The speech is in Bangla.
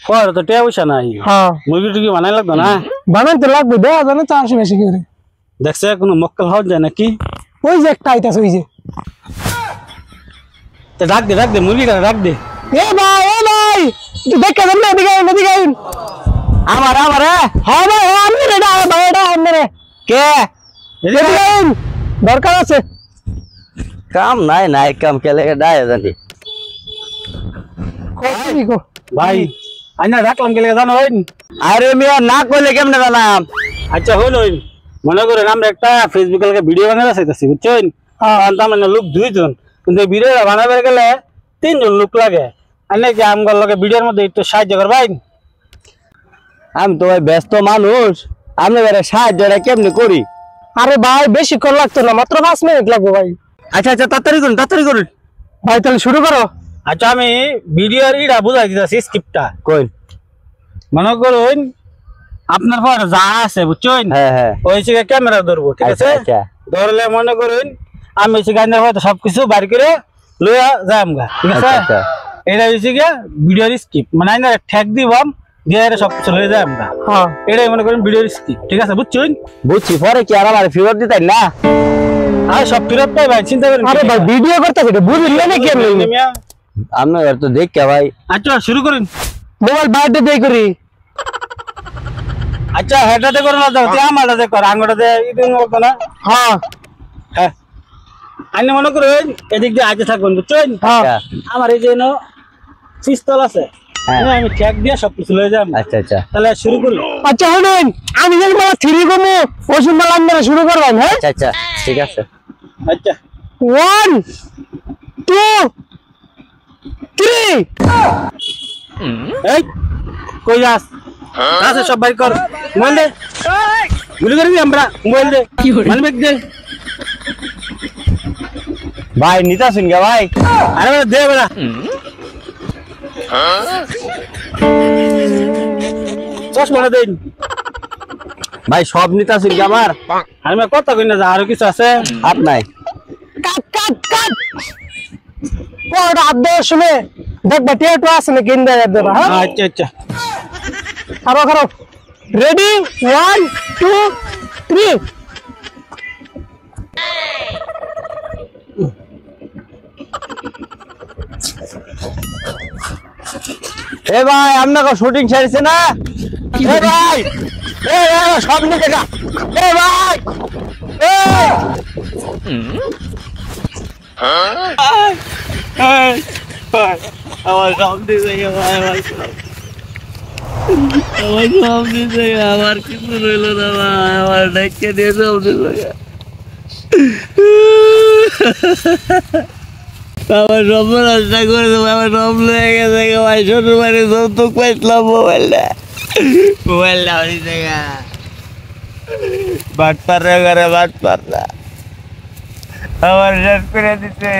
কর তো টিয়া পয়সা নাই। হ্যাঁ মুরগি টুকি বানাই লাগতো না? বানাইতে লাগবে, দেওয়া জানে 400 বেশি করে। দেখছে কোনো মক্কেল হওয়া যায় নাকি? ওই যে একটা আইতাছে ওই যে। ডাক দে মুরগিটা ডাক দে। এ ভাই দেখে দেন না, এদিকে আইন। আমার হ্যাঁ ভাই আমি রে, ভাই এটা আমি রে। কে এদিকে আইন, দরকার আছে। কাম নাই কাম কেলে ডায় জানি ভাই আইনা ডাকলাম গেলে জানো হইন? আরে মিয়া না কইলে কেমনে জানাম? আচ্ছা হইল মনে করেন আমরা একটা ফেসবুকে ভিডিও বানাতে চাইতেছি বুঝছেন? তার মানে লোক 2 জন, কিন্তু ভিডিও বানাবে গেলে 3 জন লোক লাগে। আনে কি আমগর লগে ভিডিওর মধ্যে একটু সাহায্য করবেন? আমি তো ভাই ব্যস্ত মানুষ, আমি বেরে সাহায্যটা কেমনে করি? আরে ভাই বেশিক্ষণ লাগতো না, মাত্র 5 মিনিট লাগবে ভাই। আচ্ছা তাড়াতাড়ি করুন ভাই তাহলে শুরু করো। আচ্ছা আমি ভিডিওর ইটা বুঝাই দিতেছি স্ক্রিপ্টটা। কই মনে করুন আপনার পর যা আছে বুঝছেন? হ্যাঁ ওই থেকে ক্যামেরা ধরবো, ঠিক আছে? আচ্ছা ধরলে মনে করুন আমি গানের হয়তো সবকিছু বাইর করে লইয়া যামগা, ঠিক আছে? আচ্ছা এটা হচ্ছে গিয়া ভিডিওর স্ক্রিপ্ট, মানে আইনা ঠেক দিবাম দিয়ে এটা সবকিছু লইয়া যামগা। হ্যাঁ এটাই মনে করেন ভিডিওর স্ক্রিপ্ট, ঠিক আছে? বুঝছেন? বুঝছি, পরে কি আর আমার ফেরত দিতেন না? আর সব ফেরত পাই ভাই, চিন্তা করেন। আরে ভাই ভিডিও করতেছে এটা বুঝলি না কি আমি? আপনার তো দেখ ভাই। আচ্ছা শুরু করেন। মোবাইল বাইরে দেই করি। আচ্ছা হেটাতে করো না, তুই আমারটাতে কর, আঙ্গুটাতে ইদিন করতো না। হ্যাঁ হ্যাঁ আইনে মনে করেন এদিক দিয়ে আগে থাকবেন বুঝছেন? হ্যাঁ আমার এই যে পিস্তল আছে, আমি ঠেক দিয়ে সবকিছু লয়ে যাম। আচ্ছা তাহলে শুরু করি। আচ্ছা শুনুন, আমি যেন বলা 3 কমু ওষুধ মালা আমরা শুরু করবেন। হ্যাঁ আচ্ছা ঠিক আছে। আচ্ছা 1 2 3। এই কই যাস? আছে সব বাইর কর, মোবাইল দে, গুলি করে দি আমরা, মোবাইল দে, মানবেক দে। ভাই নিতা শুন গে ভাই। আরে বেটা দে বেটা। চশমাটা দেন ভাই, সব নিতা শুন গে আমার। আমি কথা কই না যে আরো কিছু আছে। হাত নাই। কাট ওটা আদে শুনে দেখবা টিয়াটো আছে না কিন দেয়া দেবা। হ্যাঁ আচ্ছা করো রেডি 1 2 3। এ ভাই আপনাকে শুটিং ছাড়ছে না? এ ভাই সব নিতে গা। এ ভাই আমার সব দিছে আমার সব দিছে, আমার কিছু রইল না ভাই, আমার ডাইকে দিয়ে সব দিছে। আমার সব রাস্তা করে দেবো, আমার সব লেগে গেছে ভাই। ছোট বাড়ি যৌতুক পাইছিলাম, মোবাইলটা হয়েছে গা। বাট পার ঘরে বাট পার না, আমার শেষ করে দিতে।